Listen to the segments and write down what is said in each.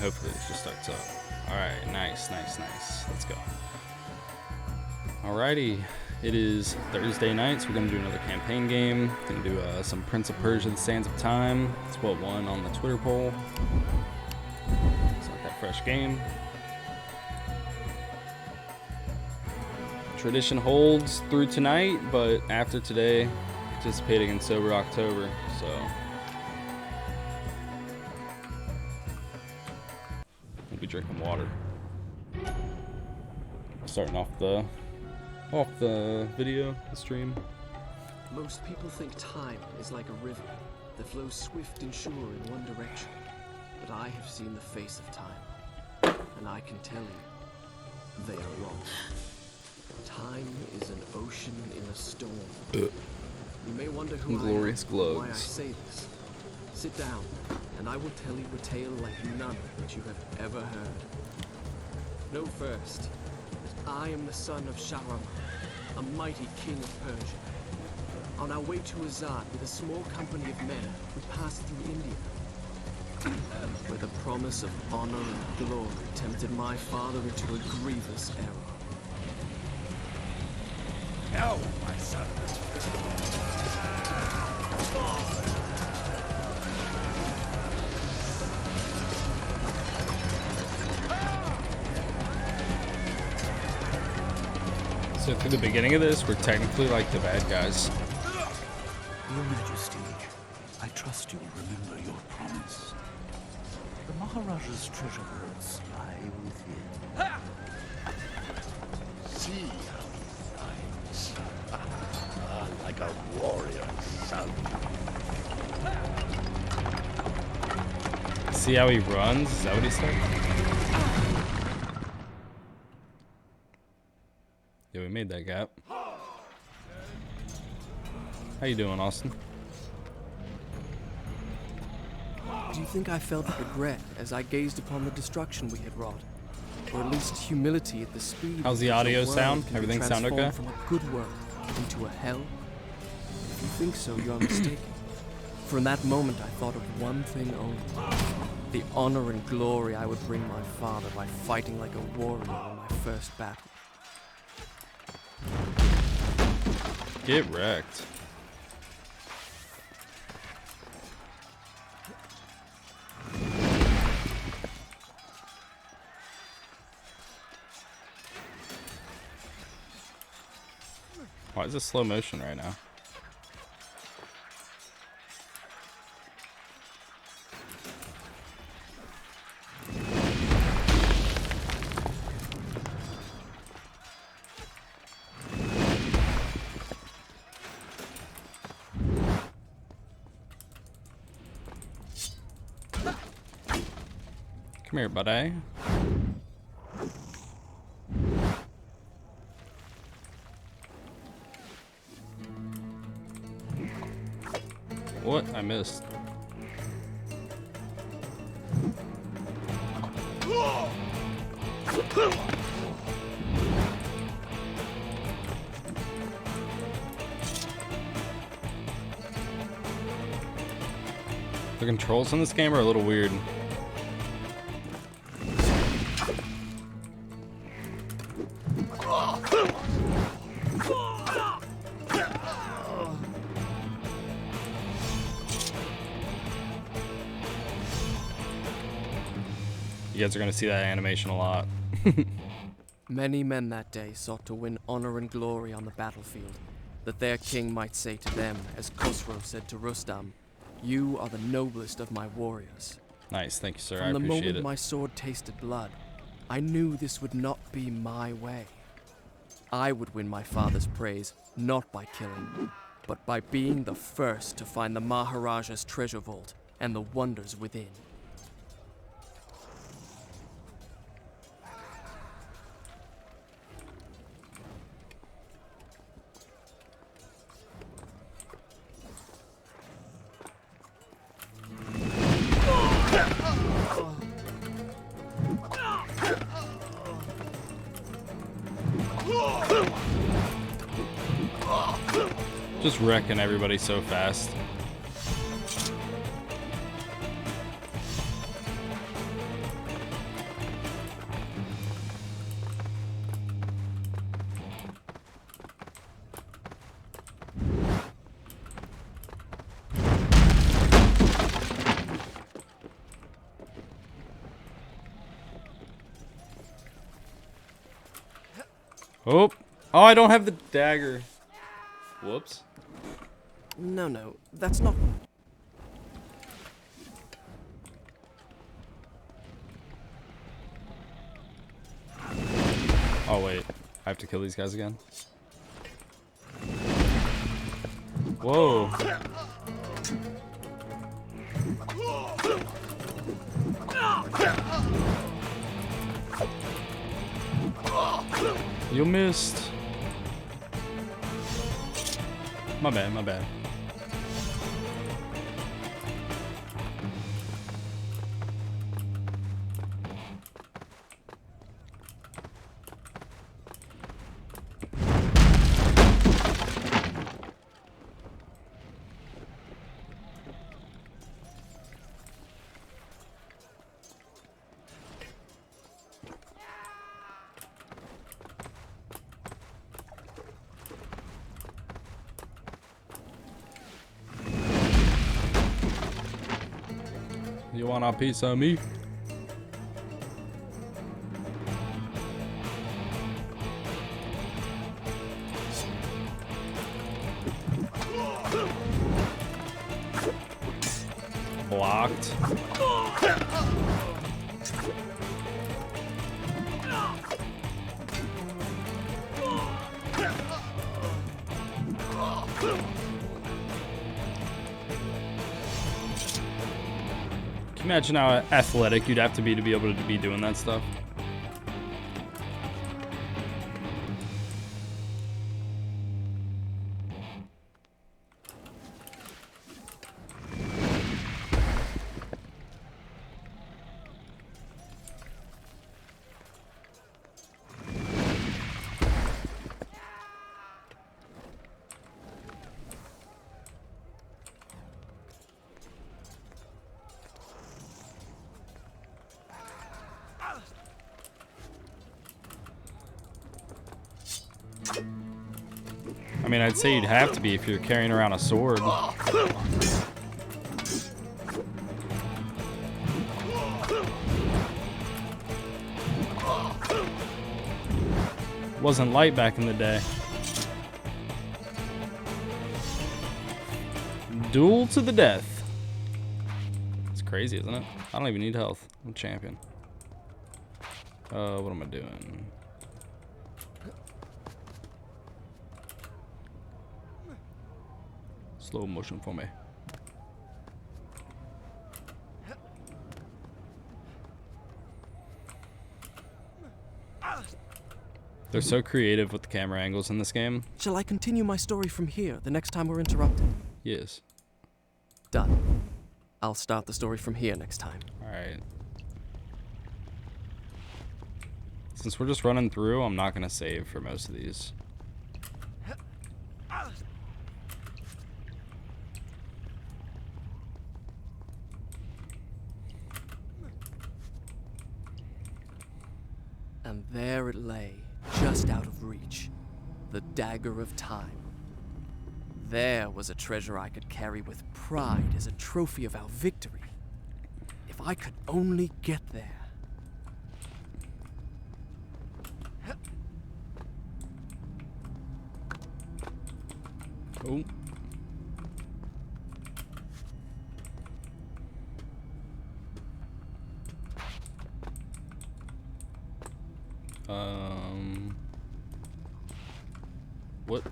Hopefully it just starts up. Alright, nice. Let's go. Alrighty, it is Thursday night, so we're going to do another campaign game. Going to do some Prince of Persia, The Sands of Time. It's what won on the Twitter poll. It's not that fresh game. Tradition holds through tonight, but after today, participating in Sober October, so... We'll be drinking water. Starting off the video, the stream. Most people think time is like a river that flows swift and sure in one direction. But I have seen the face of time, and I can tell you, they are wrong. Time is an ocean in a storm. You may wonder who Glorious I am, glows. why I say this. Sit down, and I will tell you a tale like none that you have ever heard. Know first that I am the son of Shahram, a mighty king of Persia. On our way to Azad with a small company of men, we passed through India, where the promise of honor and glory tempted my father into a grievous error. No, my son. So for the beginning of this, we're technically like the bad guys. Your Majesty, I trust you will remember your promise. The Maharaja's treasure vaults lie within. See how he rides. Like a warrior son. See how he runs? Is that what he said? Yeah, we made that gap. How you doing, Austin? Do you think I felt regret as I gazed upon the destruction we had wrought? Or at least humility at the speed... How's the with which audio a world sound? can be Everything sound okay? transformed from a good world into a hell? If you think so, you're mistaken. For in that moment, I thought of one thing only. The honor and glory I would bring my father by fighting like a warrior in my first battle. Get wrecked. Why is it slow motion right now? Come here, buddy. What? I missed. The controls in this game are a little weird. You guys are going to see that animation a lot. Many men that day sought to win honor and glory on the battlefield, that their king might say to them, as Khosrow said to Rustam, "You are the noblest of my warriors." Nice, thank you, sir. I From the appreciate moment it. my sword tasted blood, I knew this would not be my way. I would win my father's praise, not by killing, but by being the first to find the Maharaja's treasure vault and the wonders within. Just wrecking everybody so fast. Oh, oh, I don't have the dagger. Whoops. No, that's not... Oh wait, I have to kill these guys again. Whoa. You missed. My bad, my bad. You want a piece of me? Blocked. Can you imagine how athletic you'd have to be able to be doing that stuff? I mean, I'd say you'd have to be if you're carrying around a sword. Wasn't light back in the day. Duel to the death. It's crazy, isn't it? I don't even need health. I'm a champion. What am I doing? Slow motion for me. They're so creative with the camera angles in this game. Shall I continue my story from here the next time we're interrupted? Yes. Done. I'll start the story from here next time. Alright. Since we're just running through, I'm not going to save for most of these. And there it lay, just out of reach. The dagger of time. There was a treasure I could carry with pride as a trophy of our victory. If I could only get there. Oh. What?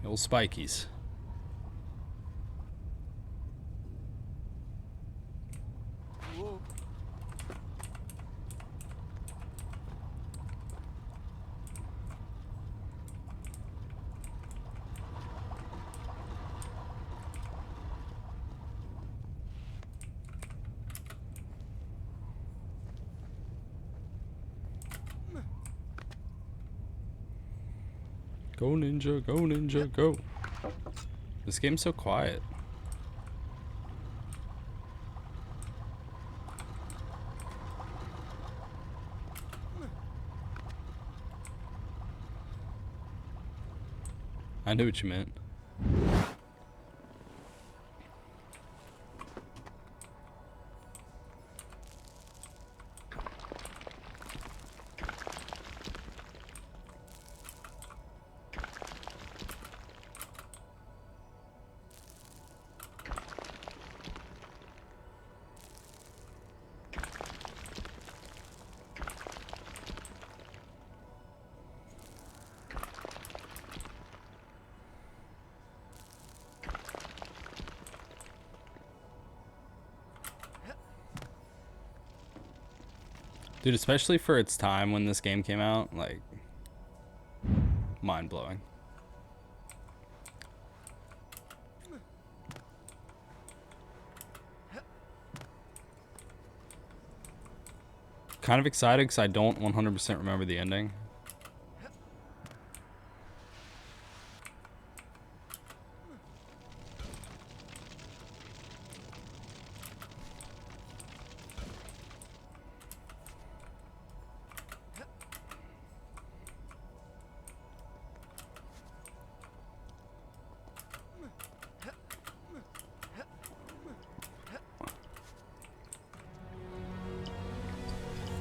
The old spikies. Go ninja, go ninja, go. This game's so quiet. I knew what you meant. Dude, especially for its time when this game came out, like, mind-blowing. Kind of excited because I don't 100% remember the ending.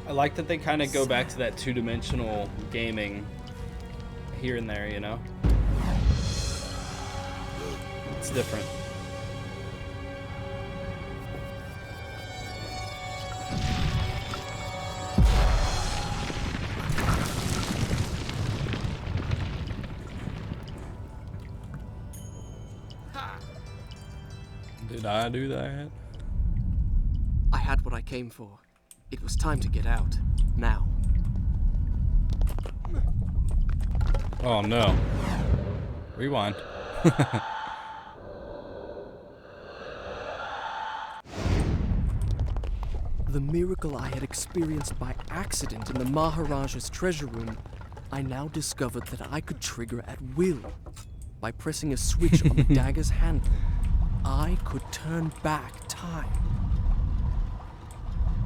I like that they kind of go back to that two-dimensional gaming here and there, you know? It's different. Did I do that? I had what I came for. It was time to get out. Now. Oh no. Rewind. The miracle I had experienced by accident in the Maharaja's treasure room, I now discovered that I could trigger at will. By pressing a switch on the dagger's handle, I could turn back time.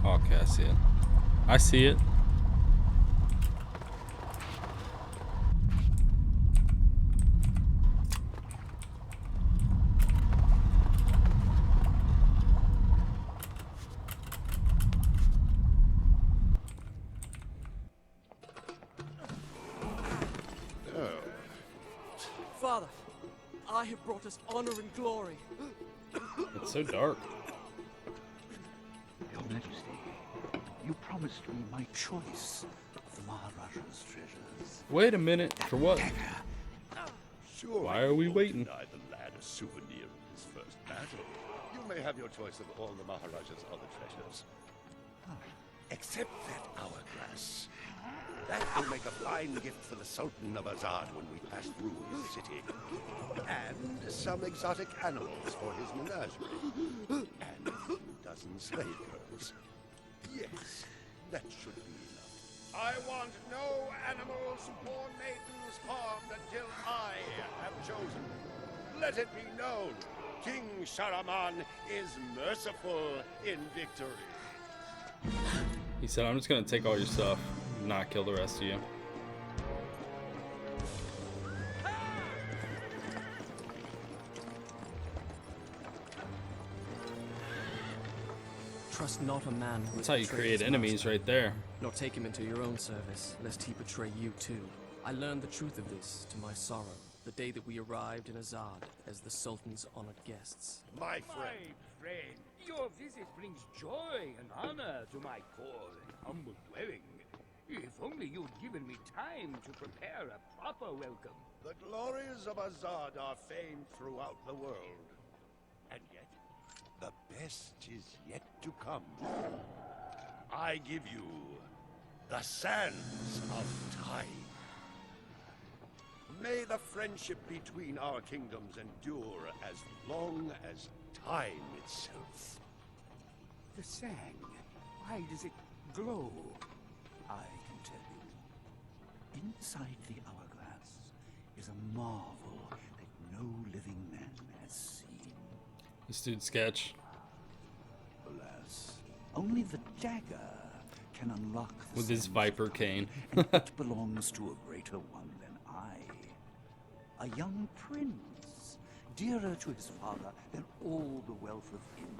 Okay, I see it. I see it. Father, I have brought us honor and glory. It's so dark. Your Majesty, you promised me my choice of the Maharaja's treasures. Wait a minute. For what? Sure. Why are we waiting? Deny the lad a souvenir of his first battle. You may have your choice of all the Maharaja's other treasures. Except that hourglass. That will make a fine gift for the Sultan of Azad when we pass through his city. And some exotic animals for his menagerie. And a dozen slave girls. Yes, that should be enough. I want no animals or maidens harmed until I have chosen. Let it be known, King Shahraman is merciful in victory. He said, I'm just gonna take all your stuff, not kill the rest of you. Trust not a man who That's has how you betrayed create his enemies master, right there. nor take him into your own service, lest he betray you too. I learned the truth of this to my sorrow, the day that we arrived in Azad as the Sultan's honored guests. My friend. My friend, your visit brings joy and honor to my poor and humble dwelling. If only you'd given me time to prepare a proper welcome. The glories of Azad are famed throughout the world. And yet, the best is yet to come. I give you the sands of time. May the friendship between our kingdoms endure as long as time itself. The sand, why does it glow? I can tell you. Inside the hourglass is a marvel that no living man has seen. This dude's sketch. Alas, only the dagger can unlock the With his sands viper of cane. time, and it belongs to a greater one than I. a young prince, dearer to his father than all the wealth of India.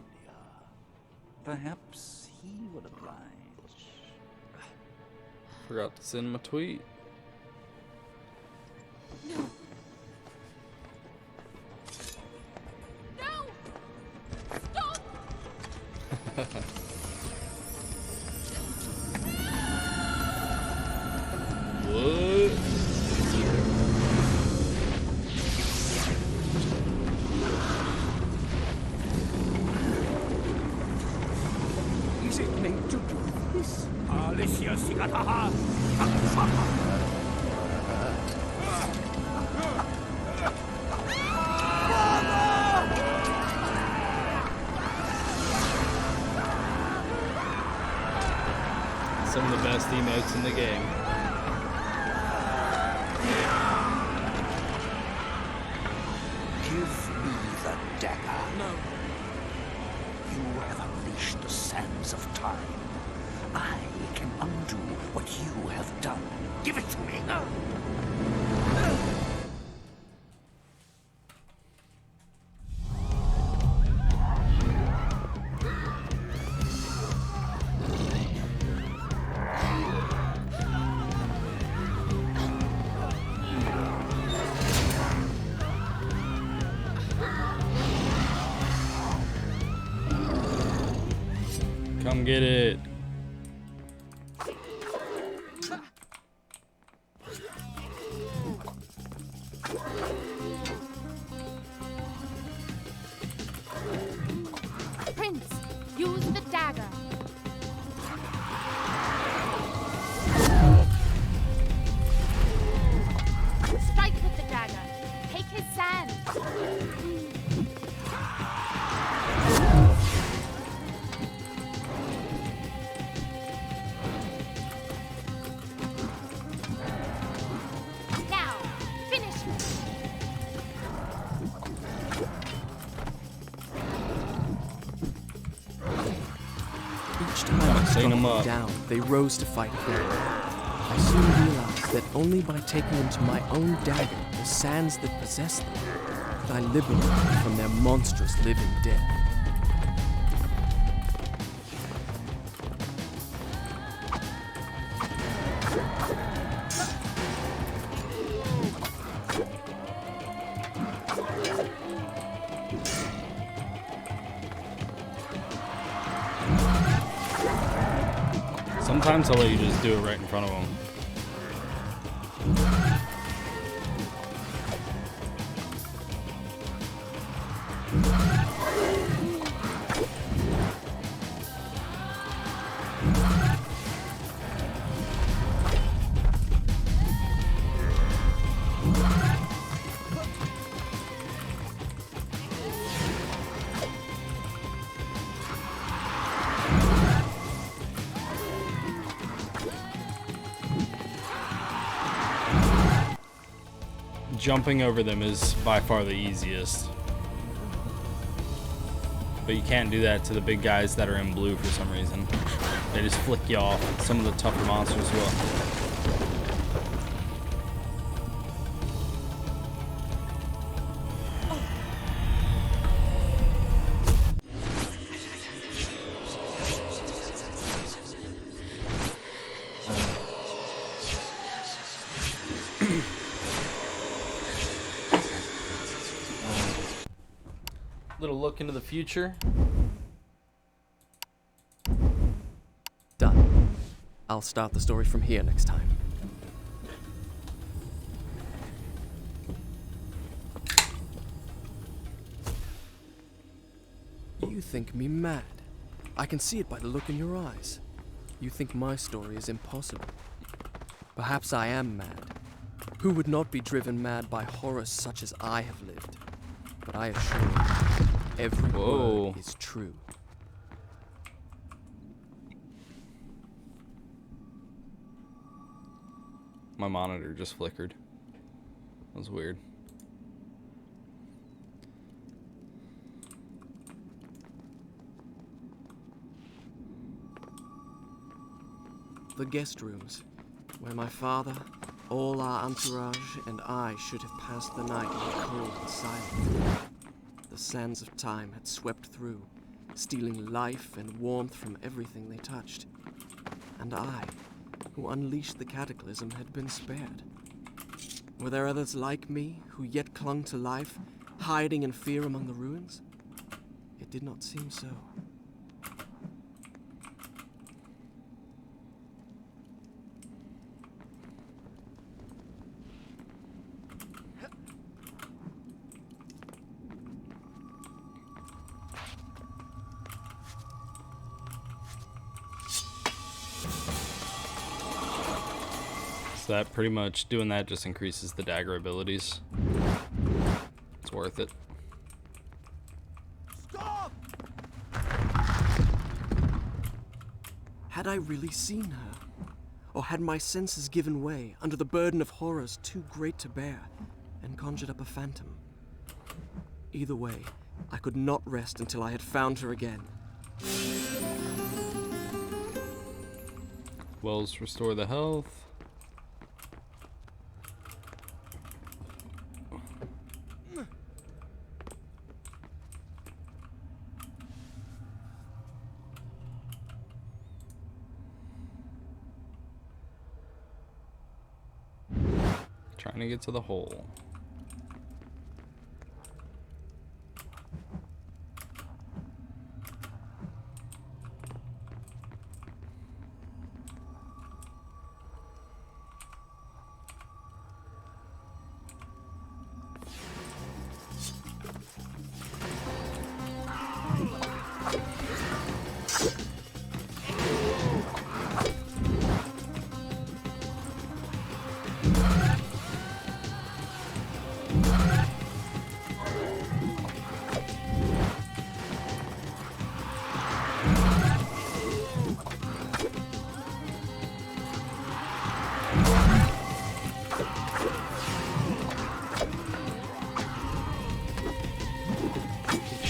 Perhaps he would oblige. Forgot to send him a tweet. No. No! Stop! What? Is it meant to do this? Alicia Sigataha! Some of the best emotes in the game. Give me the dagger. No. You have unleashed the sands of time. I can undo what you have done. Give it to me. Come get it. Prince, use the dagger. Strike with the dagger. Take his sand. Now, finish him. Each time I clean struck 'em them up. down, they rose to fight again. I soon realized that only by taking them to my own dagger, the sands that possess them, could I liberate them from their monstrous living death. Sometimes I'll let you just do it right in front of them. Jumping over them is by far the easiest. But you can't do that to the big guys that are in blue for some reason. They just flick you off. Some of the tougher monsters will. Little look into the future. Done. I'll start the story from here next time. You think me mad. I can see it by the look in your eyes. You think my story is impossible. Perhaps I am mad. Who would not be driven mad by horrors such as I have lived? But I assure you, every Whoa. word is true. My monitor just flickered. That was weird. The guest rooms, where my father, All our entourage and I should have passed the night in cold and silence. The sands of time had swept through, stealing life and warmth from everything they touched. And I, who unleashed the cataclysm, had been spared. Were there others like me who yet clung to life, hiding in fear among the ruins? It did not seem so. So that pretty much, doing that just increases the dagger abilities. It's worth it. Stop! Had I really seen her? Or had my senses given way under the burden of horrors too great to bear and conjured up a phantom? Either way, I could not rest until I had found her again. Wells restore the health. Trying to get to the hole.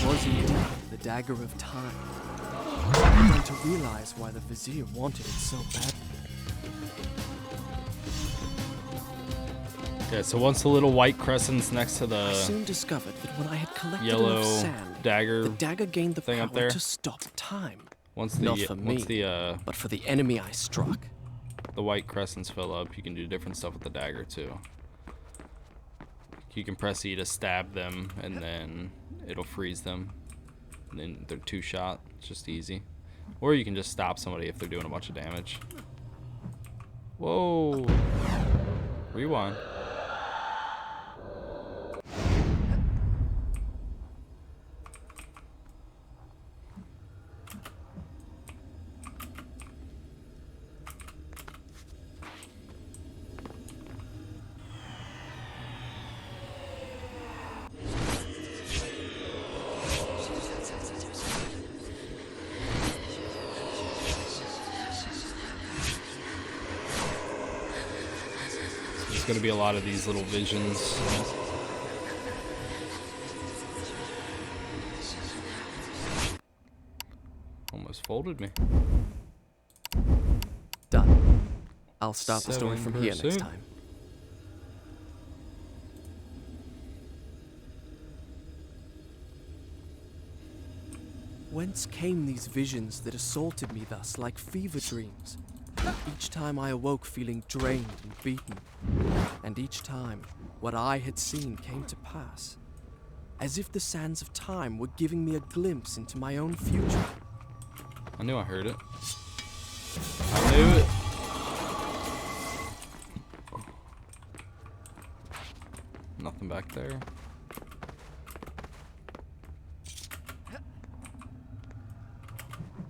Was indeed the dagger of time. I began to realize why the vizier wanted it so badly. Yeah, so once the little white crescent's next to I the soon discovered that when I had collected yellow enough sand, dagger the dagger gained the thing power up there, to stop time. once the Not for me, but for the enemy I struck. the white crescents fill up, you can do different stuff with the dagger too. You can press E to stab them, and then it'll freeze them. And then they're two shot. It's just easy. Or you can just stop somebody if they're doing a bunch of damage. Whoa! Rewind. There's going to be a lot of these little visions. Almost folded me. Done. I'll start the story from here 7%. next time. Whence came these visions that assaulted me thus like fever dreams? Each time I awoke feeling drained and beaten, and each time what I had seen came to pass, as if the sands of time were giving me a glimpse into my own future. I knew I heard it. I knew it. Nothing back there.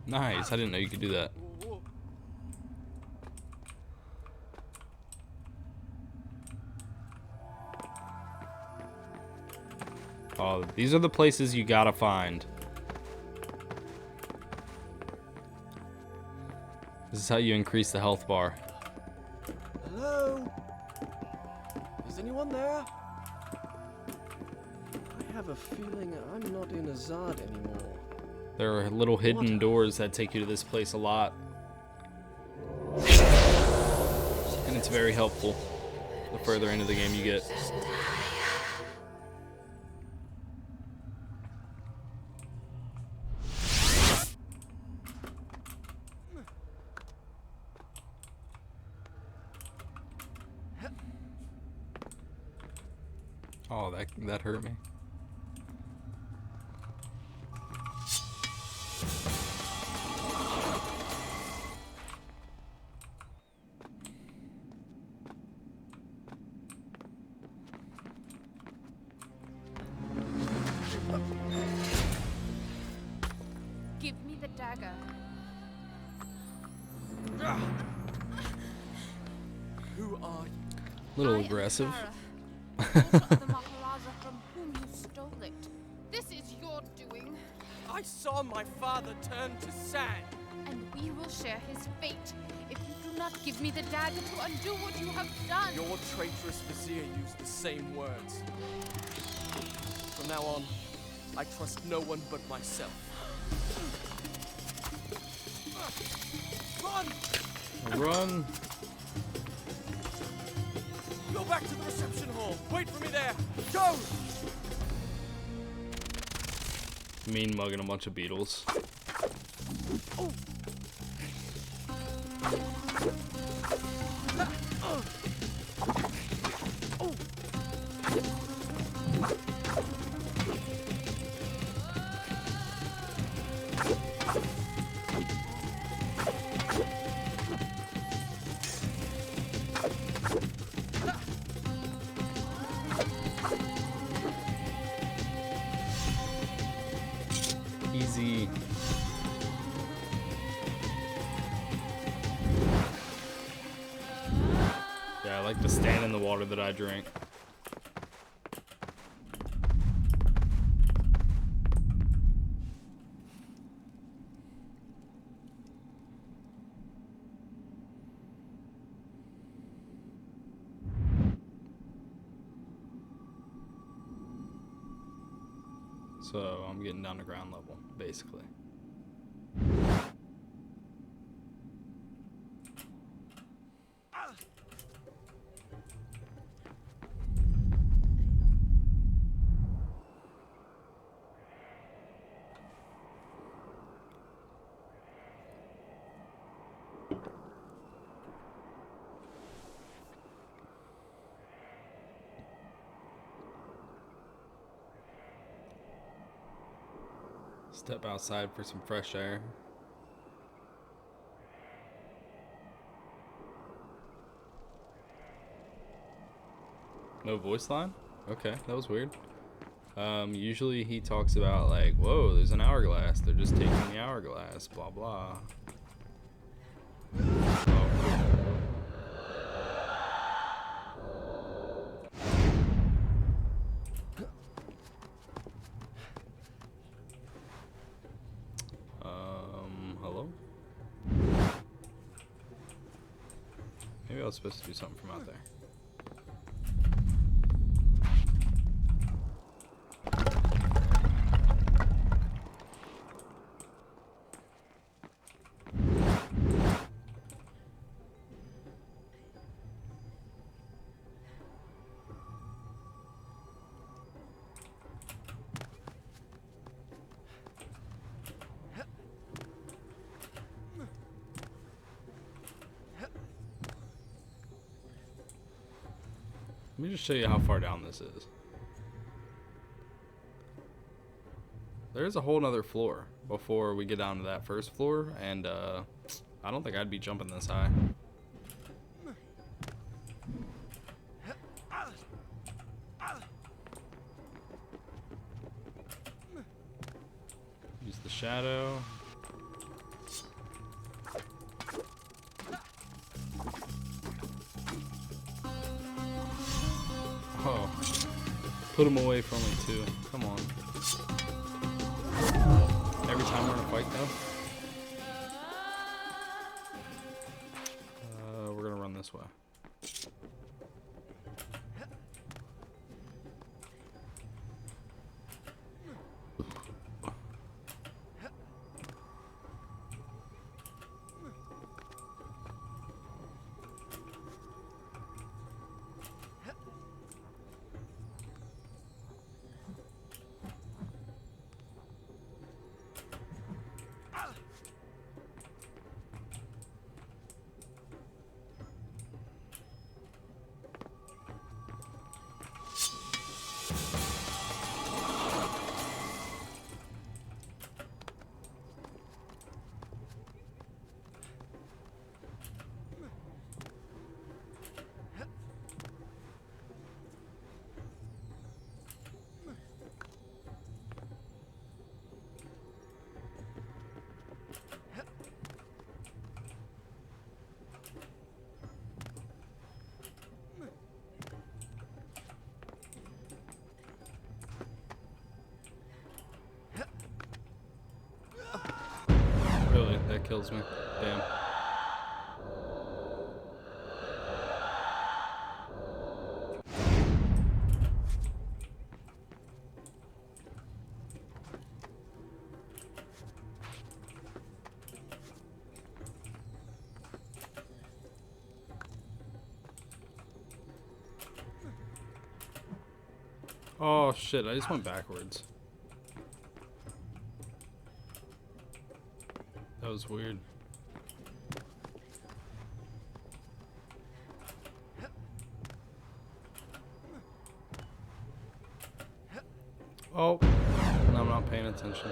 Nice, I didn't know you could do that. Oh, these are the places you gotta find. This is how you increase the health bar. Hello? Is anyone there? I have a feeling I'm not in Azad anymore. There are little hidden doors that take you to this place a lot. And it's very helpful. the further into the game you get. Oh, that hurt me. Give me the dagger. Who are you? Little I am aggressive. Sarah, daughter of the Maharaja from whom you stole it. This is your doing, I saw my father turn to sand. and we will share his fate if you do not give me the dagger to undo what you have done. Your traitorous vizier used the same words. From now on, I trust no one but myself. Run! Run. Go back to the reception hall. Wait for me there. Go! Mean mugging a bunch of beetles. Easy. Yeah, I like to stand in the water that I drink. So I'm getting down to ground level, basically. Step outside for some fresh air. No voice line? Okay, that was weird. Usually he talks about like, whoa, there's an hourglass. They're just taking the hourglass, blah, blah. Hello? Maybe I was supposed to do something from out there. Let me just show you how far down this is. There's a whole nother floor before we get down to that first floor, and I don't think I'd be jumping this high. Use the shadow. Oh, put him away from me too. Come on. Every time we're in a fight, though. We're gonna run this way. that kills me. Damn. Oh shit, I just went backwards. That was weird. Oh, no, I'm not paying attention.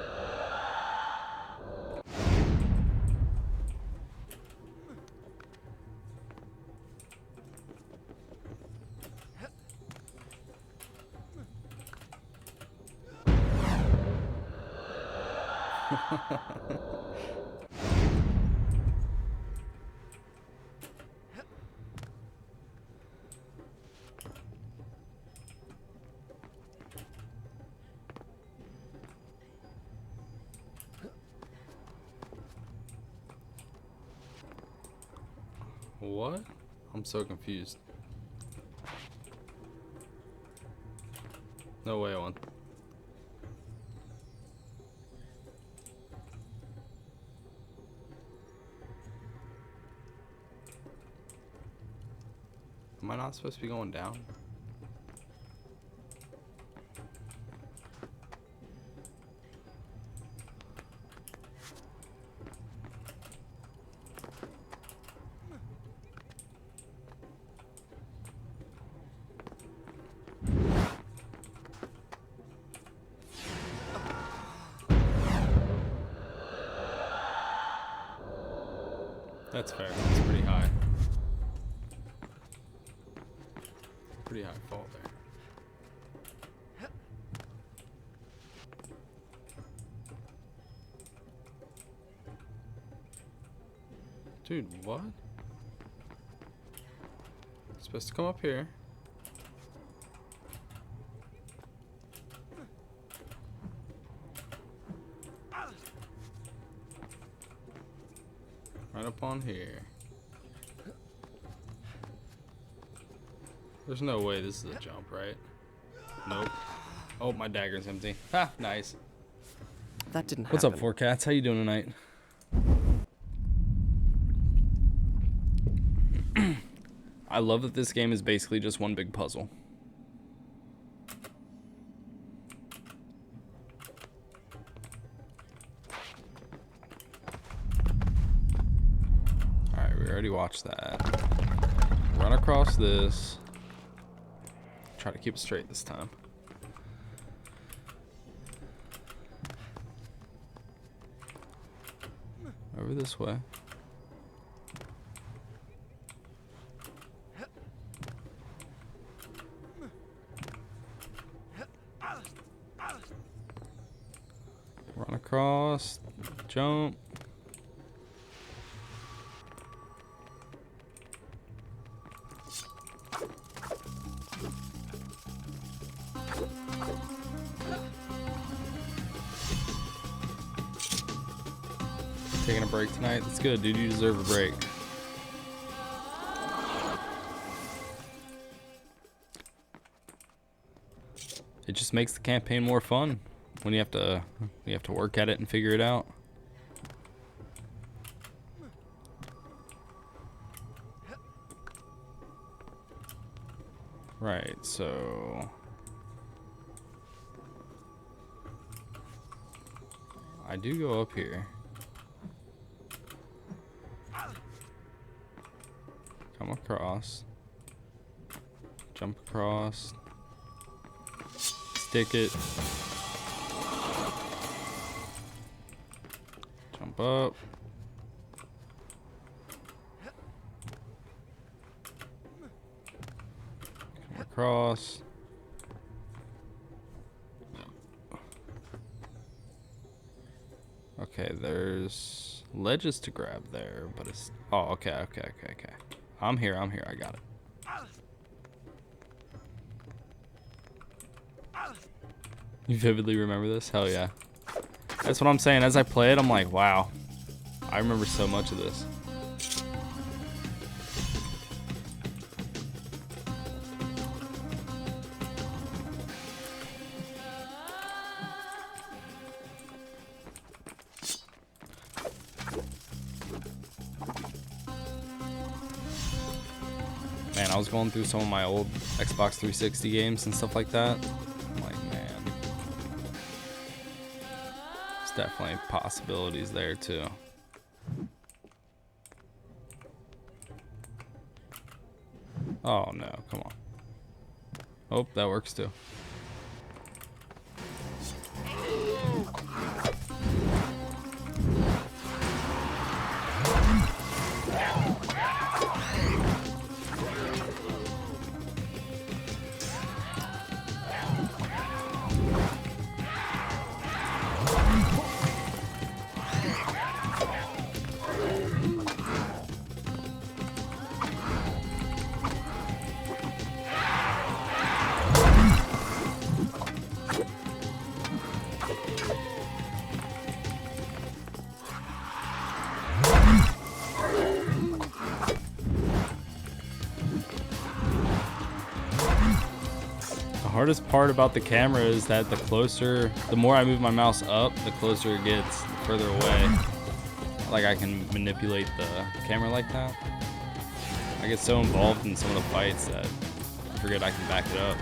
What? I'm so confused. No way, Owen. Am I not supposed to be going down? That's fair. That's pretty high. Pretty high fall there. Dude, what? Supposed to come up here. Right up on here. There's no way this is a jump, right? Nope. Oh, my dagger's empty. Ha, nice. That didn't happen. What's up, Four Cats? How you doing tonight? I love that this game is basically just one big puzzle. Alright, we already watched that. Run across this. Try to keep it straight this time. Over this way. Run across, jump. Taking a break tonight. That's good, dude. You deserve a break. It just makes the campaign more fun when you have to work at it and figure it out. Right, so I do go up here. Come across. Jump across. Stick it. Jump up. Come across. Okay, there's ledges to grab there, but it's... Oh, okay. I'm here, I got it. You vividly remember this? Hell yeah. That's what I'm saying. As I play it, I'm like, wow. I remember so much of this. Man, I was going through some of my old Xbox 360 games and stuff like that. I'm like, man, there's definitely possibilities there too. Oh no, come on. Oh, that works too. The hardest part about the camera is that the more I move my mouse up, the closer it gets, the further away. Like I can manipulate the camera like that. I get so involved in some of the fights that I forget I can back it up.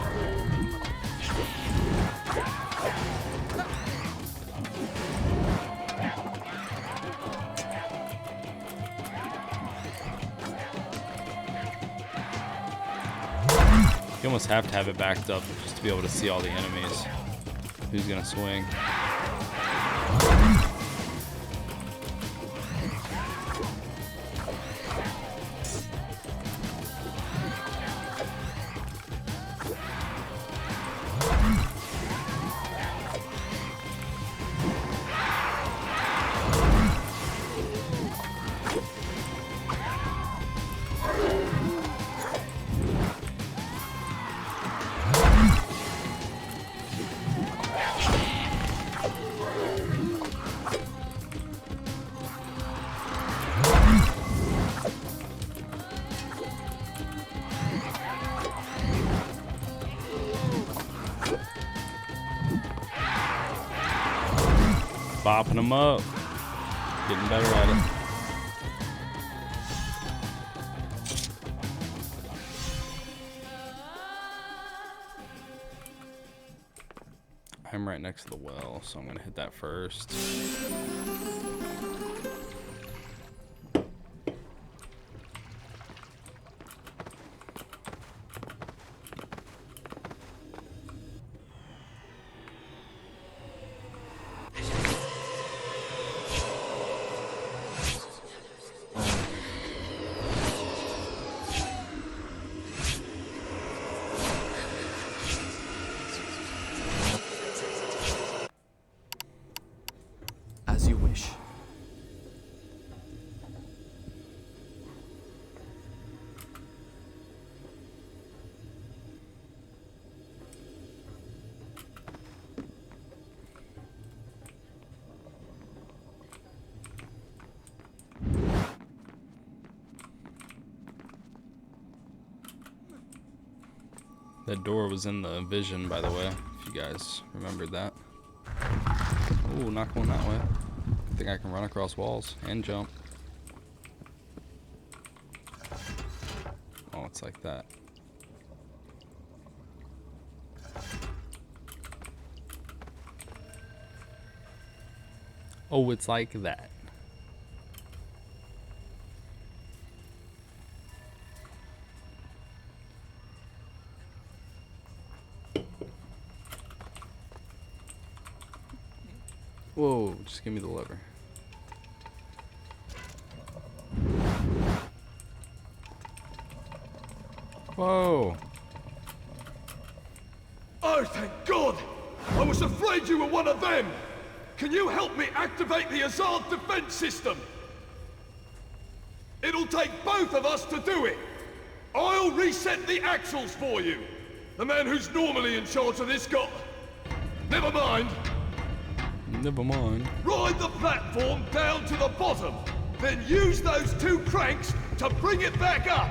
You almost have to have it backed up just to be able to see all the enemies. Who's gonna swing? Bopping them up. Getting better at it. I'm right next to the well, so I'm gonna hit that first. As you wish. That door was in the vision, by the way, if you guys remembered that. Ooh, not going that way. I think I can run across walls and jump. Oh, it's like that. Oh, it's like that. Whoa, just give me the lever. Whoa. Oh, thank God! I was afraid you were one of them! Can you help me activate the Azad defense system? It'll take both of us to do it! I'll reset the axles for you! The man who's normally in charge of this got... Never mind! Never mind. Ride the platform down to the bottom! then use those 2 cranks to bring it back up.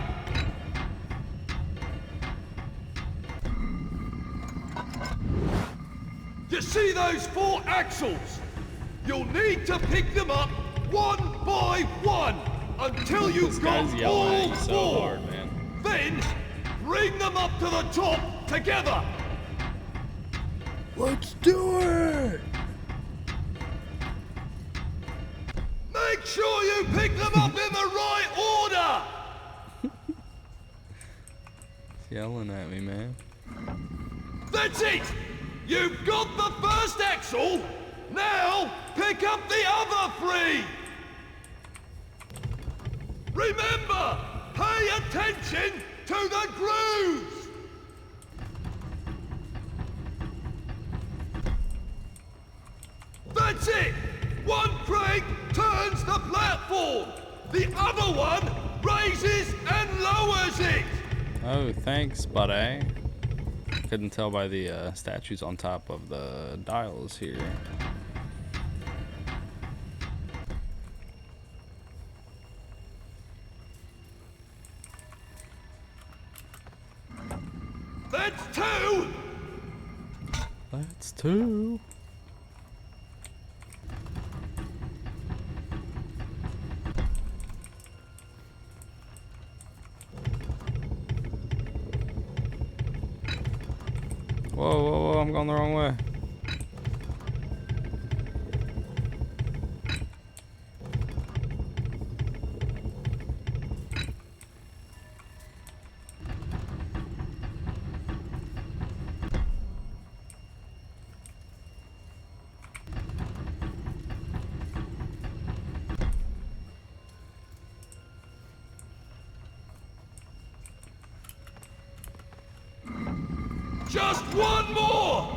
You see those 4 axles? You'll need to pick them up one by one until you've This got guy's yelling at all you so 4. hard, man. Then bring them up to the top together. Let's do it! Make sure you pick them up in the right order. He's yelling at me, man. That's it. You've got the first axle. Now pick up the other 3. Remember, pay attention to the grooves. That's it. One crank turns the platform. The other one raises and lowers it. Oh, thanks, buddy. Couldn't tell by the statues on top of the dials here. That's 2. That's 2. Whoa, whoa, whoa, I'm going the wrong way. Just one more.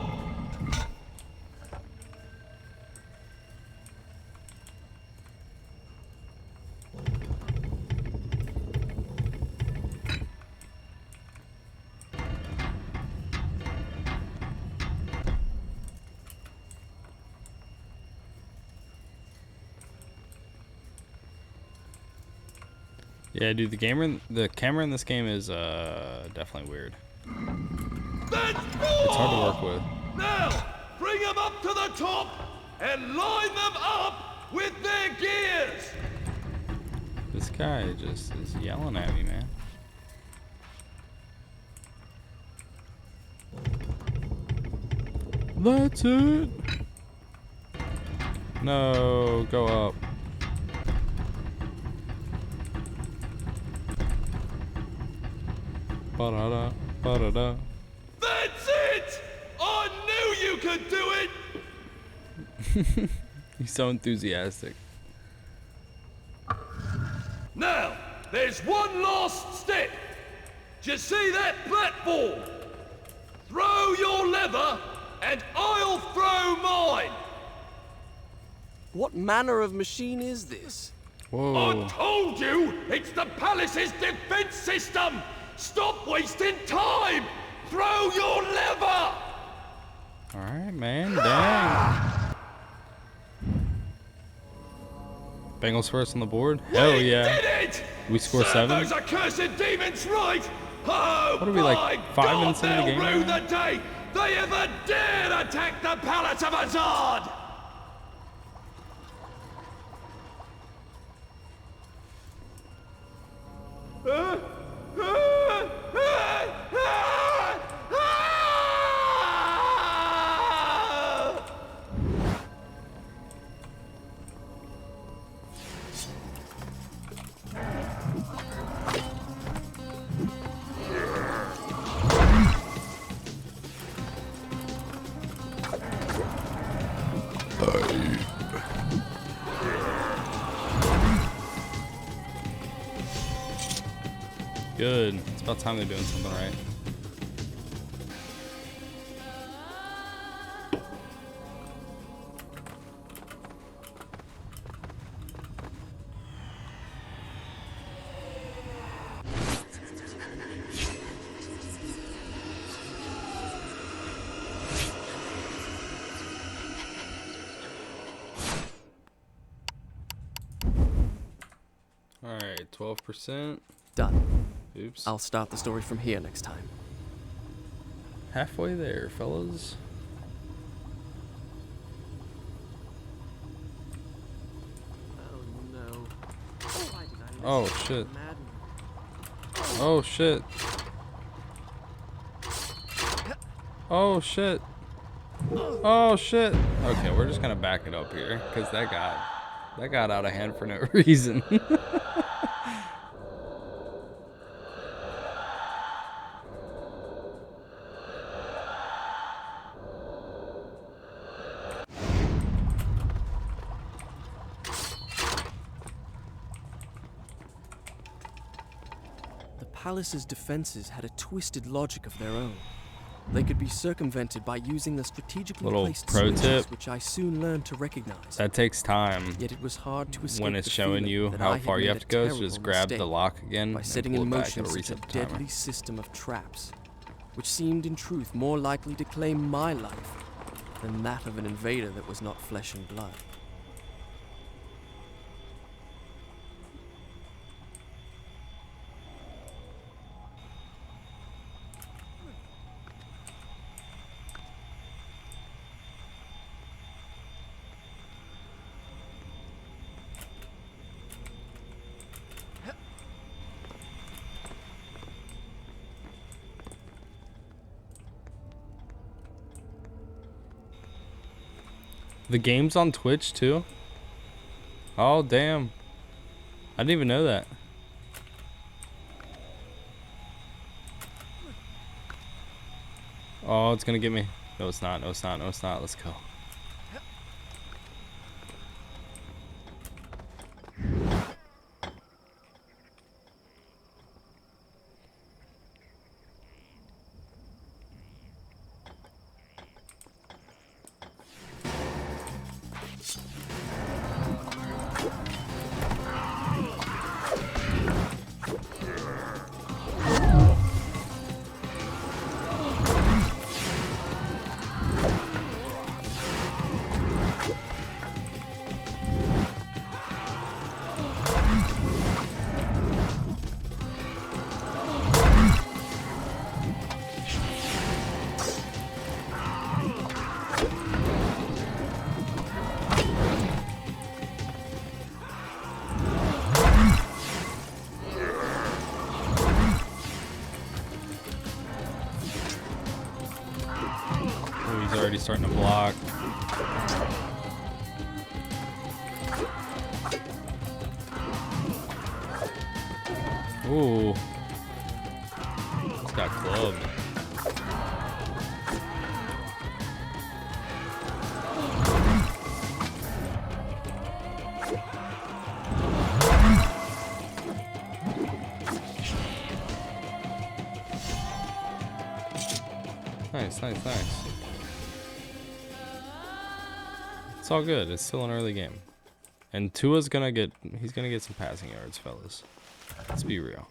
Yeah, dude, the camera in this game is definitely weird. That's 4. It's hard to work with. Now, bring them up to the top and line them up with their gears. This guy just is yelling at me, man. That's it. No, go up. Ba-da-da, ba-da-da. That's it! I knew you could do it! He's so enthusiastic. Now, there's one last step. Do you see that platform? Throw your lever and I'll throw mine. What manner of machine is this? Whoa. I told you, it's the palace's defense system. Stop wasting time. Throw your lever. Alright, man. Dang. Bengals first on the board? Hell We yeah. did it! We score Serve 7? those accursed demons right! Oh, What are we, like, by 5 God, minutes into the they'll game rue now? the day they ever dared attack the palace of Azad! Good. It's about time they're doing something right. Alright, 12%. Done. Oops. I'll start the story from here next time. Halfway there, fellas. Oh no. Why did I listen Oh to shit. that madman? Oh shit. Oh shit. Oh shit. Okay, we're just gonna back it up here, because that got out of hand for no reason. The palace's defenses had a twisted logic of their own. They could be circumvented by using the strategically Little placed pro switches, tip. which I soon learned to recognize. That takes time. Yet it was hard to escape When it's the showing feeling you that how I had far you made have a to go, so terrible just grab the mistake lock again by and setting pull in it back. motion It'll such a reset the timer. deadly system of traps, which seemed in truth more likely to claim my life than that of an invader that was not flesh and blood. The game's on Twitch too? Oh damn. I didn't even know that. Oh, it's gonna get me. No, it's not. No, it's not. No, it's not. Let's go. Oh, he's already starting to block. Ooh. He's got clubbed. Nice, nice, nice. It's all good. It's still an early game. And Tua's gonna get, he's gonna get some passing yards, fellas. Let's be real.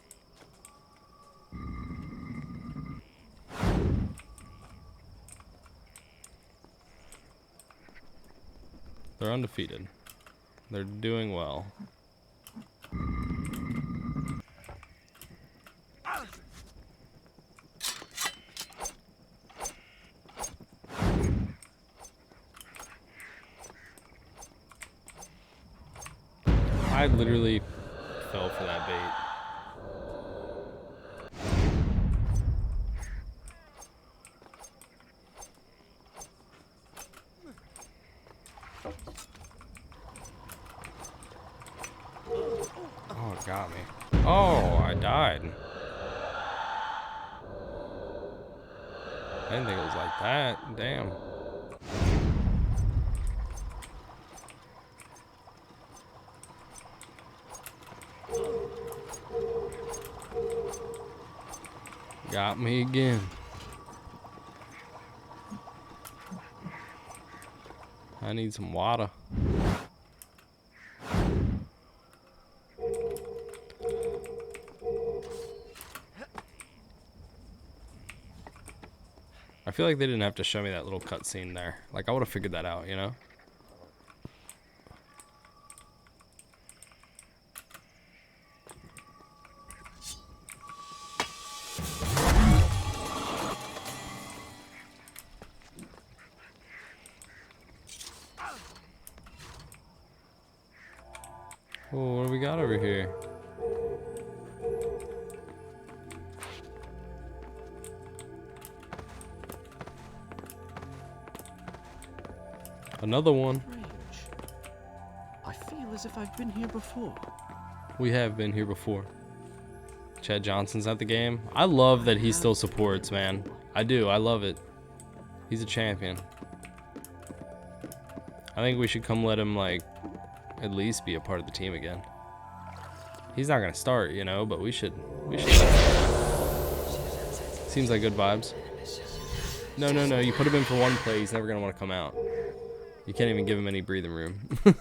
They're undefeated. They're doing well. I literally fell for that bait. Oh, it got me. Oh, I died. I didn't think it was like that. Damn. Got me again. I need some water. I feel like they didn't have to show me that little cutscene there. Like, I would have figured that out, you know? Oh, what do we got over here? Another one. Strange. I feel as if I've been here before. We have been here before. Chad Johnson's at the game. I love that he still supports, man. I do. I love it. He's a champion. I think we should come let him, like, at least be a part of the team again. He's not gonna start, you know, but we should let him. Seems like good vibes. No, no, no. You put him in for one play, he's never gonna want to come out. You can't even give him any breathing room. I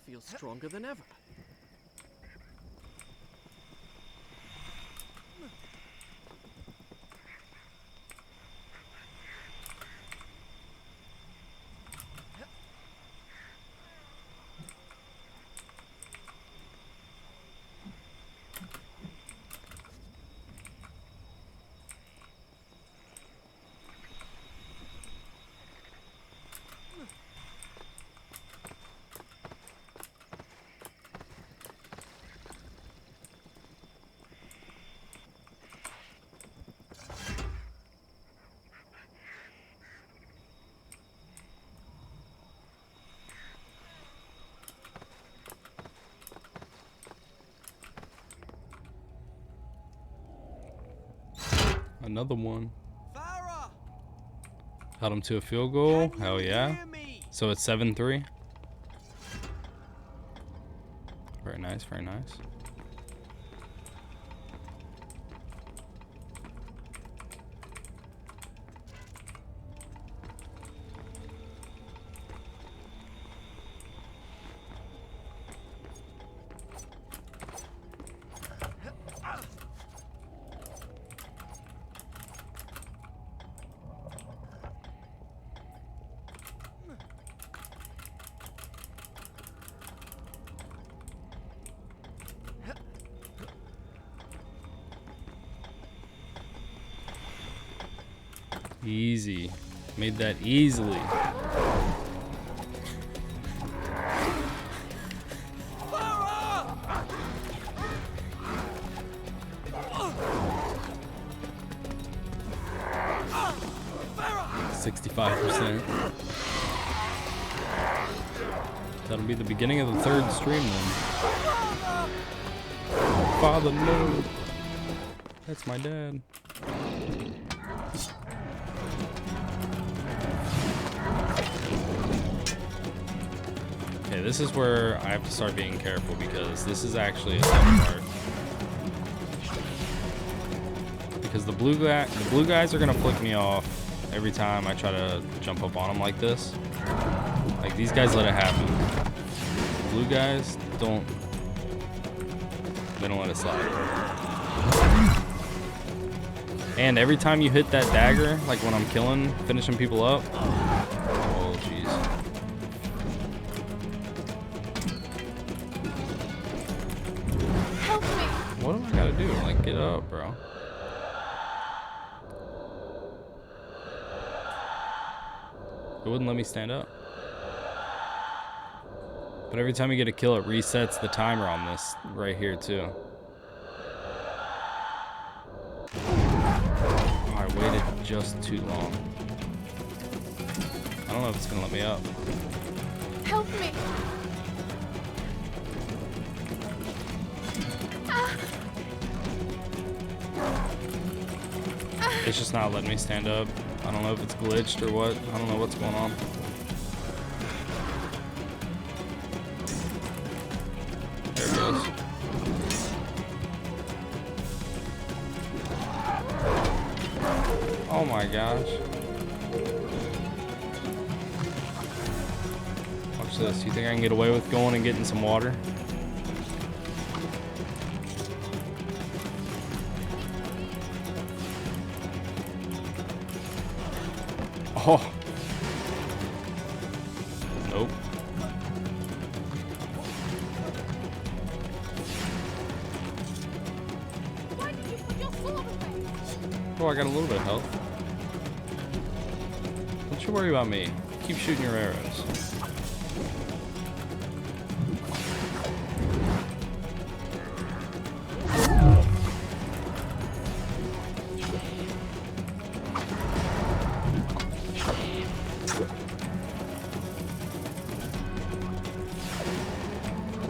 feel stronger than ever. Another one. Held him to a field goal. Hell yeah. So it's 7-3. Very nice, very nice. Easy. Made that easily. %. That'll be the beginning of the third stream then. Father, no. That's my dad. Okay, this is where I have to start being careful because this is actually a tough part. Because the blue guys are gonna flick me off every time I try to jump up on them like this. Like these guys let it happen. The blue guys don't let it slide. And every time you hit that dagger, like when I'm finishing people up. Oh jeez. Help me. What do I gotta do? Like get up, bro. It wouldn't let me stand up. But every time you get a kill, it resets the timer on this right here too. Oh, I waited just too long. I don't know if it's gonna let me up. Help me. It's just not letting me stand up. I don't know if it's glitched or what. I don't know what's going on. There it goes. Oh my gosh. Watch this. You think I can get away with going and getting some water? Oh. Nope. Oh, I got a little bit of health. Don't you worry about me. Keep shooting your arrows.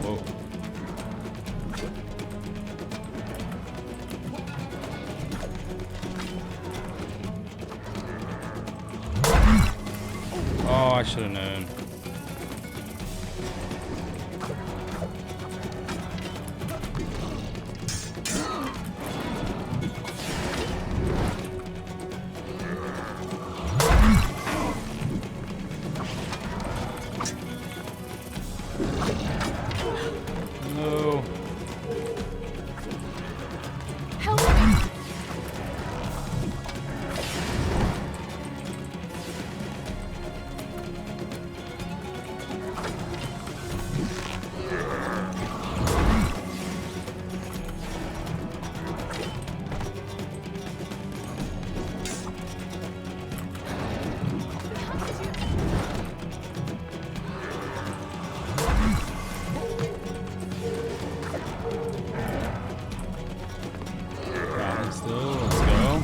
Whoa. Oh, I should have known. No. Help me! Got it still. Let's go.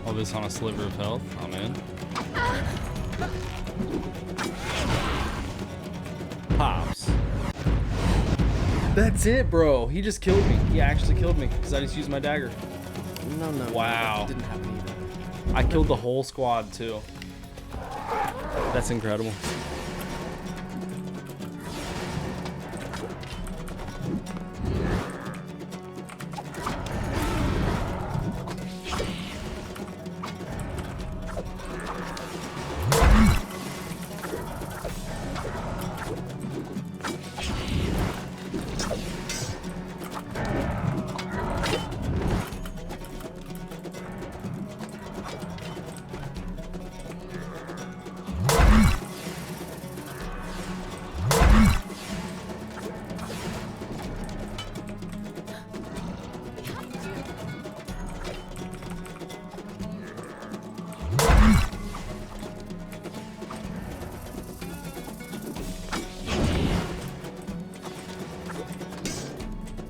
All this on a sliver of health. I'm in. Pops. That's it, bro. He just killed me. He actually killed me because I just used my dagger. No, no. Wow. That didn't happen either. I killed the whole squad too. That's incredible.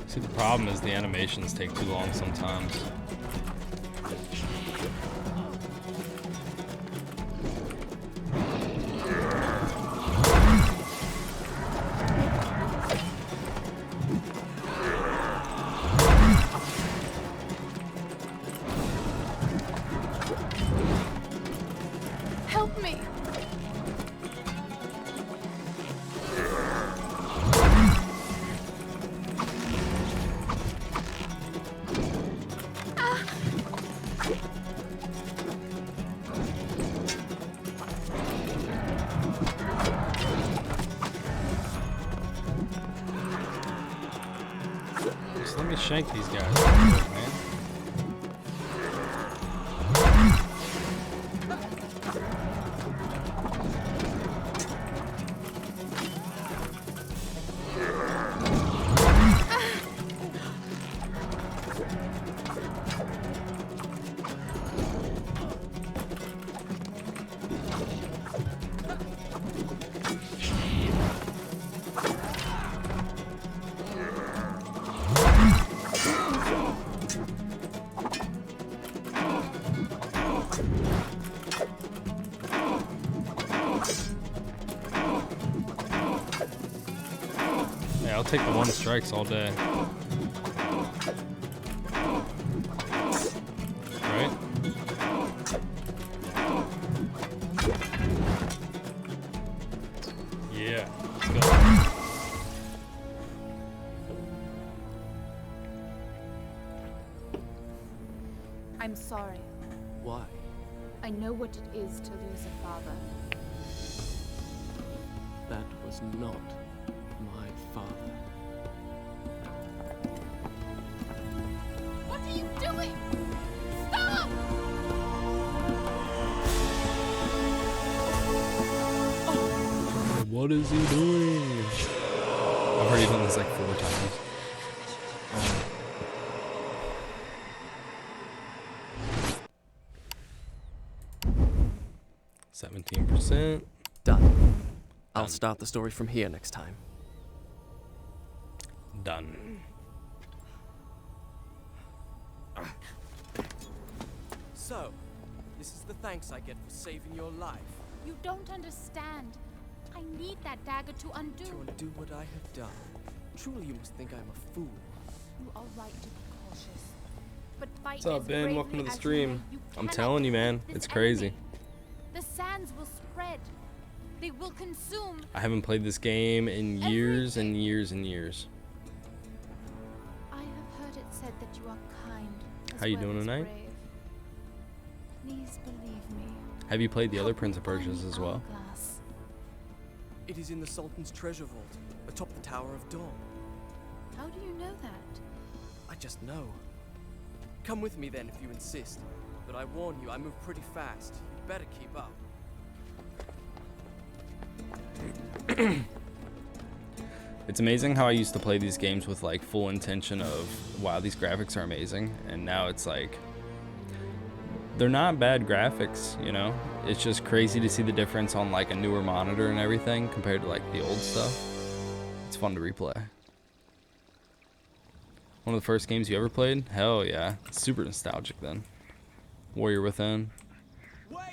See, the problem is the animations take too long sometimes. Help me! Just let me shank these guys real quick, man. Yeah, I'll take the one strikes all day. Right? Yeah, let's go. I'm sorry. Why? I know what it is to lose a father. That was not my father. What are you doing? Stop! What is he doing? I've already done this like 4 times. %. Done. I'll start the story from here next time. Done. So, this is the thanks I get for saving your life. You don't understand. I need that dagger to undo. To undo what I have done. Truly, you must think I'm a fool. You are right to be cautious. But fight What's up, as Ben? bravely Welcome to the as you stream. may. You I'm cannot telling you, man, defeat this it's crazy. enemy. The sands will spread. They will consume. I haven't played this game in years and everything. years and years. I have heard it said that you are kind. As How you well doing as tonight? brave. Please believe me. Have you played the other Help Prince me of find Persias the as well? hourglass. It is in the Sultan's treasure vault, atop the Tower of Dawn. How do you know that? I just know. Come with me then if you insist. But I warn you, I move pretty fast. You'd better keep up. It's amazing how I used to play these games with like full intention of, wow, these graphics are amazing, and now it's like they're not bad graphics, you know? It's just crazy to see the difference on like a newer monitor and everything compared to like the old stuff. It's fun to replay. One of the first games you ever played? Hell yeah. Super nostalgic then. Warrior Within.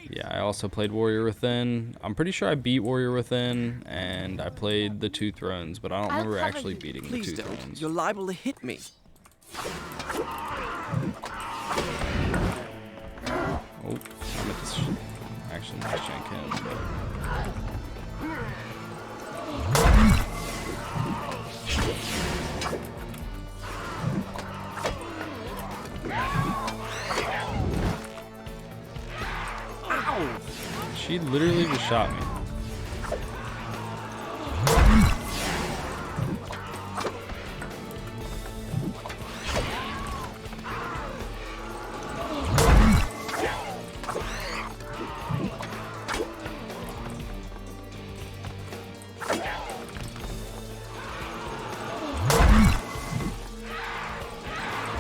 Yeah, I also played Warrior Within. I'm pretty sure I beat Warrior Within, and I played the Two Thrones, but I don't remember actually beating the Please Two don't. Thrones. You're liable to hit me. Oh, I'm at this. Actually, let's shank him. Ow! She literally just shot me.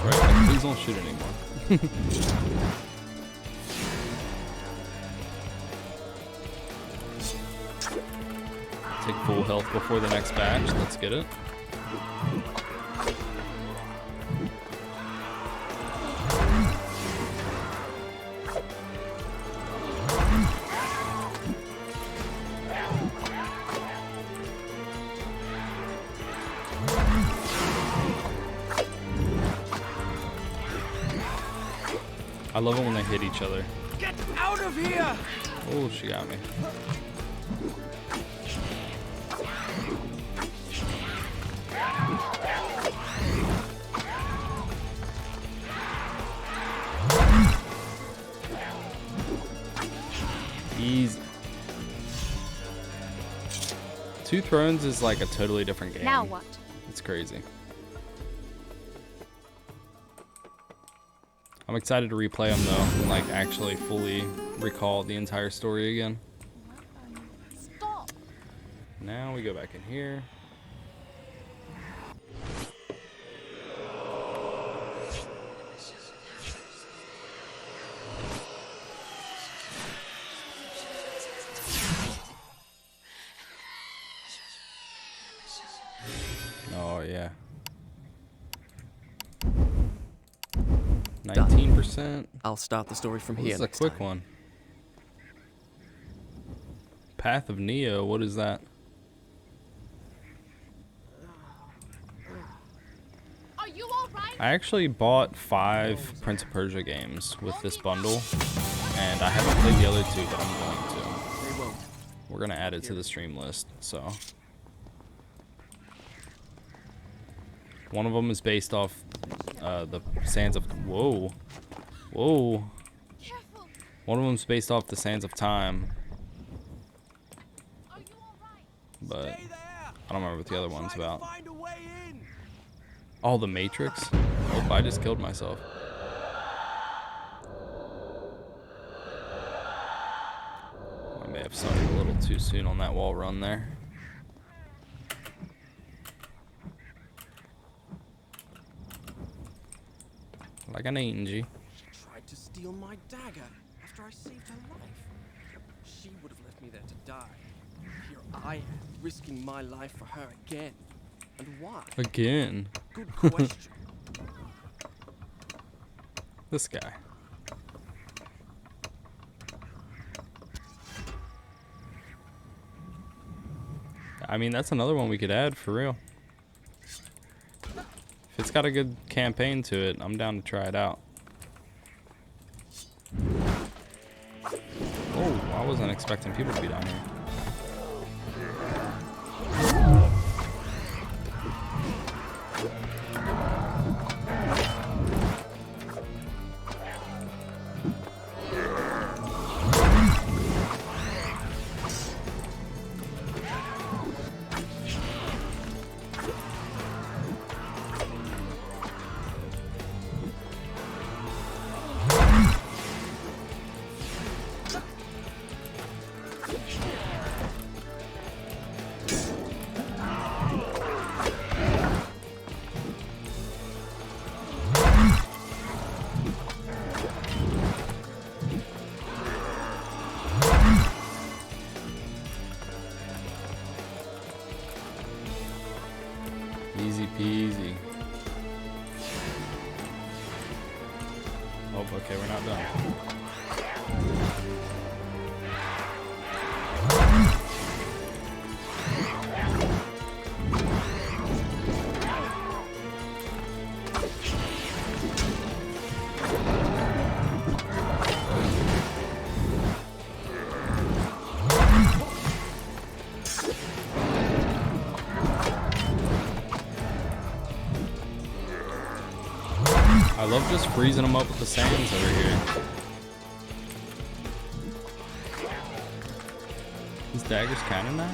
Right, like, please don't shoot anymore. Take full health before the next batch. Let's get it. I love it when they hit each other. Get out of here! Oh, she got me. Easy. Two Thrones is like a totally different game. Now what? It's crazy. I'm excited to replay them though, and like actually fully recall the entire story again. Stop. Now we go back in here. Oh yeah. 19%. I'll start the story from This here is a next quick time. one. Path of Neo, what is that? Are you all right? I actually bought 5 Prince of Persia games with this bundle, and I haven't played the other 2, but I'm going to. They won't. We're gonna add it to the stream list, so. One of them is based off the Sands of, whoa. Careful. One of them's based off the Sands of Time, Are you all right? but Stay there! I don't remember what the other one's Try to about. find a way in. Oh, the Matrix? Oh, I just killed myself. I may have started a little too soon on that wall run there. like an angel. She tried to steal my dagger after I saved her life. She would have left me there to die. Here I am, risking my life for her again. And why? Again. Good question. This guy. I mean, that's another one we could add for real. If it's got a good campaign to it, I'm down to try it out. Oh, I wasn't expecting people to be down here. Easy peasy. Oh, okay, we're not done. I love just freezing them up with the sands over here. This dagger's kind of nice.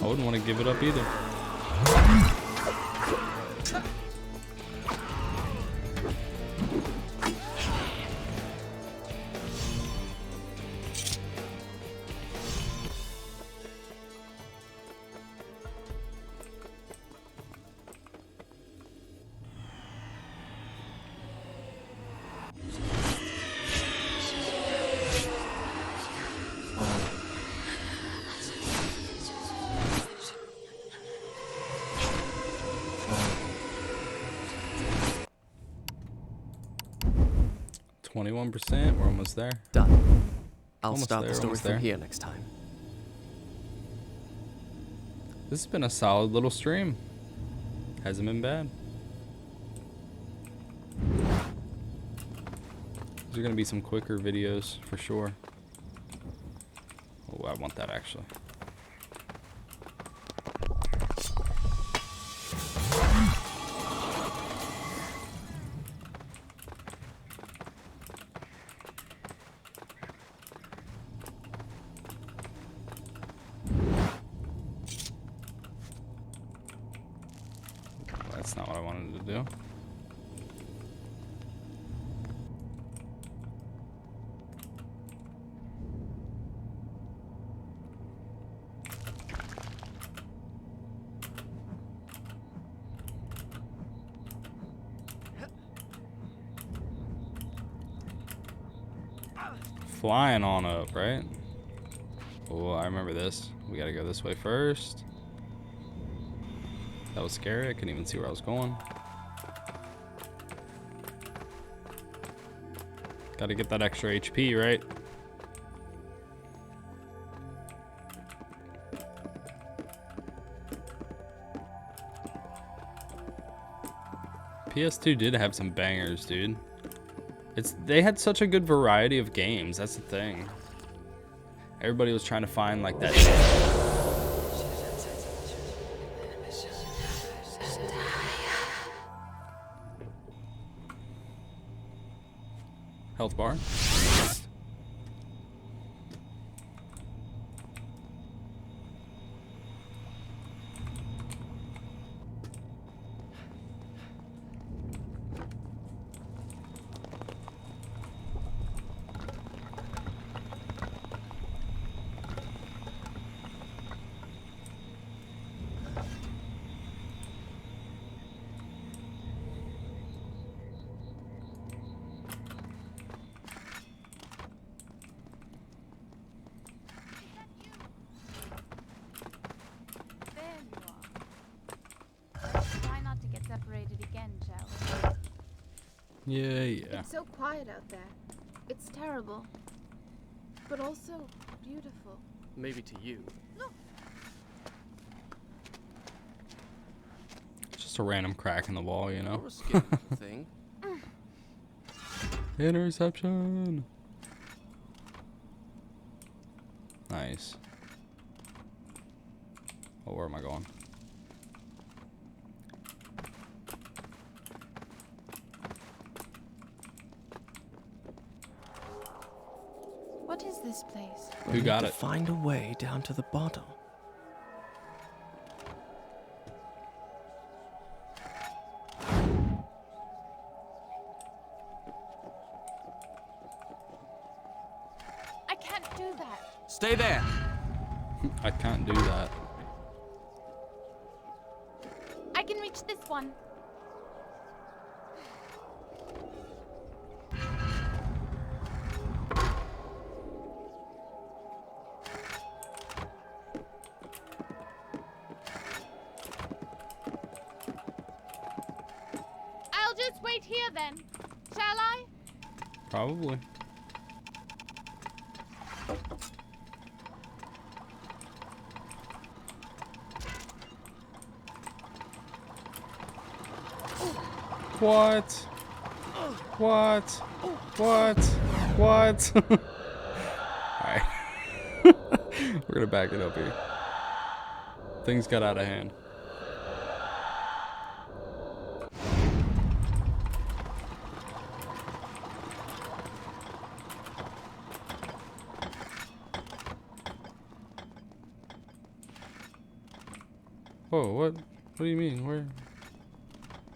I wouldn't want to give it up either. %. We're almost there. Done. I'll Almost start there, the story almost from there. here next time. This has been a solid little stream. Hasn't been bad. These are going to be some quicker videos for sure. Oh, I want that actually. That's not what I wanted to do. Flying on up, right? Oh, I remember this. We gotta go this way first. That was scary. I couldn't even see where I was going. Gotta get that extra HP, right? PS2 did have some bangers, dude. They had such a good variety of games. That's the thing. Everybody was trying to find like that. Health bar. Yeah, yeah. It's so quiet out there. It's terrible. But also beautiful. Maybe to you. Just a random crack in the wall, you know? You're a skinny little thing. Interception. Nice. Oh, where am I going? What is this place? Who got To it? find a way down to the bottom. I can't do that. Stay there. I can't do that. I can reach this one. I'll just wait here then. Shall I? Probably. What? What? What? What? Alright. We're gonna back it up here. Things got out of hand. Whoa, what? What do you mean? Where?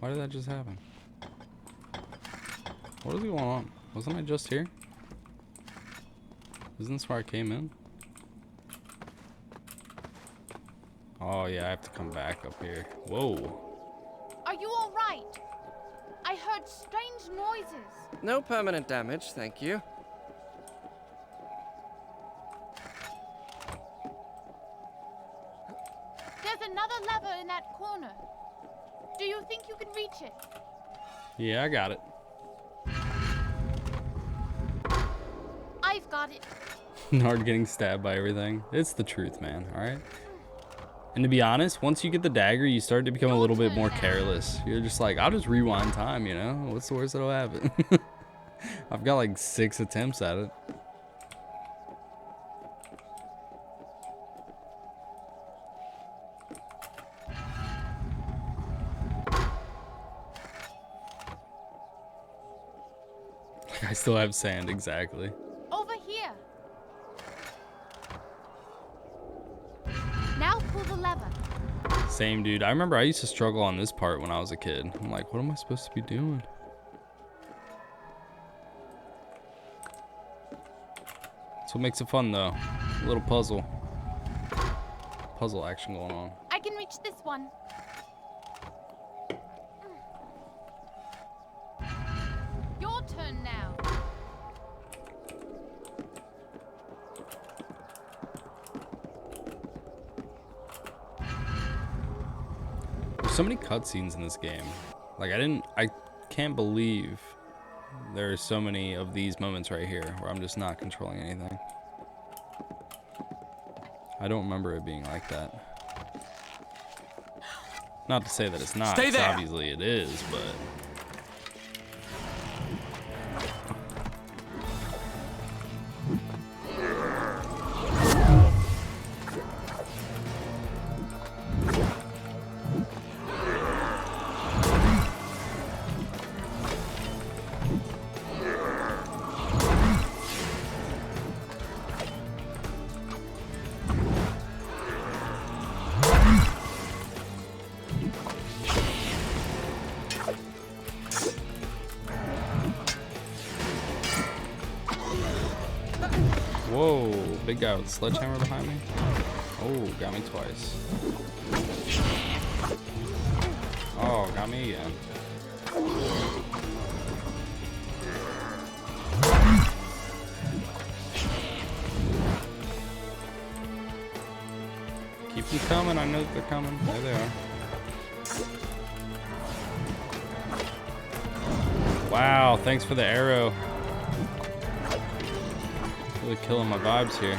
Why did that just happen? What is going on? Wasn't I just here? Isn't this where I came in? Oh yeah, I have to come back up here. Whoa. Are you all right? I heard strange noises. No permanent damage, thank you. There's another lever in that corner. Do you think you can reach it? Yeah, I got it. I've got it. Nard getting stabbed by everything. It's the truth, man, alright? And to be honest, once you get the dagger, you start to become a little bit more careless. You're just like, I'll just rewind time, you know? What's the worst that'll happen? I've got like 6 attempts at it. I still have sand, exactly. Over here. Now pull the lever. Same, dude. I remember I used to struggle on this part when I was a kid. I'm like, what am I supposed to be doing? That's what makes it fun, though. A little puzzle. Puzzle action going on. I can reach this one. Your turn now. There's so many cutscenes in this game. Like, I can't believe there are so many of these moments right here where I'm just not controlling anything. I don't remember it being like that. Not to say that it's not, Stay 'cause there. obviously it is, but... Whoa, big guy with a sledgehammer behind me. Oh, got me twice. Oh, got me again. Keep them coming, I know that they're coming. There they are. Wow, thanks for the arrow. Really killing my vibes here.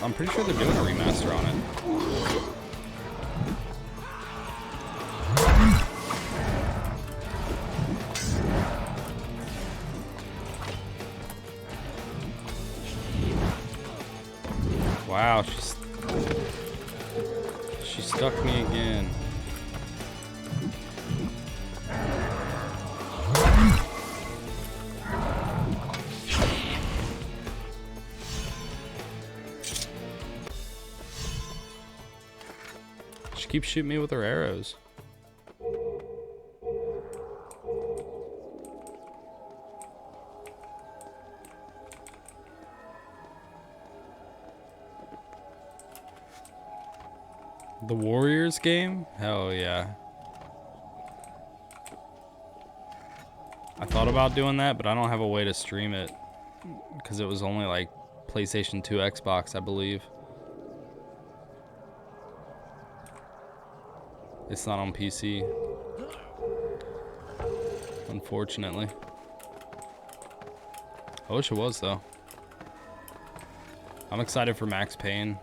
I'm pretty sure they're doing a remaster on it. Wow, she stuck me again. She keeps shooting me with her arrows. The Warriors game? Hell yeah. I thought about doing that, but I don't have a way to stream it because it was only like PlayStation 2, Xbox, I believe. It's not on PC, unfortunately. I wish it was though. I'm excited for Max Payne.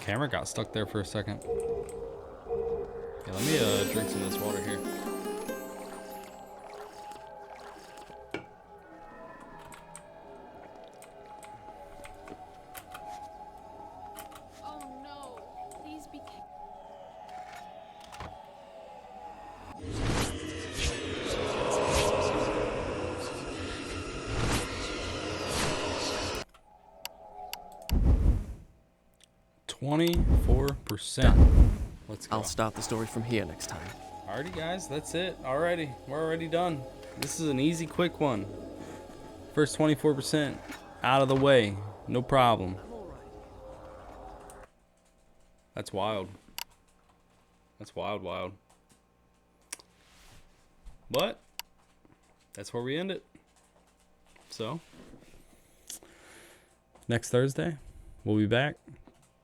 Camera got stuck there for a second. Yeah, let me drink some of this water here. Oh no. Please be careful. %. Let's go. I'll start the story from here next time. Alrighty guys, that's it. Alrighty, we're already done. This is an easy, quick one. First 24% out of the way, no problem. That's wild. That's wild. But that's where we end it. So next Thursday, we'll be back.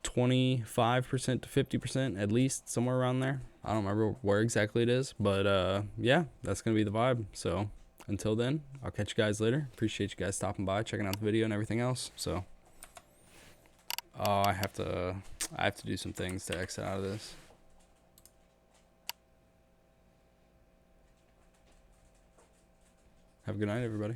25% to 50% at least, somewhere around there. I don't remember where exactly it is, but yeah, that's gonna be the vibe. So until then, I'll catch you guys later. Appreciate you guys stopping by, checking out the video and everything else. So I have to do some things to exit out of this. Have a good night, everybody.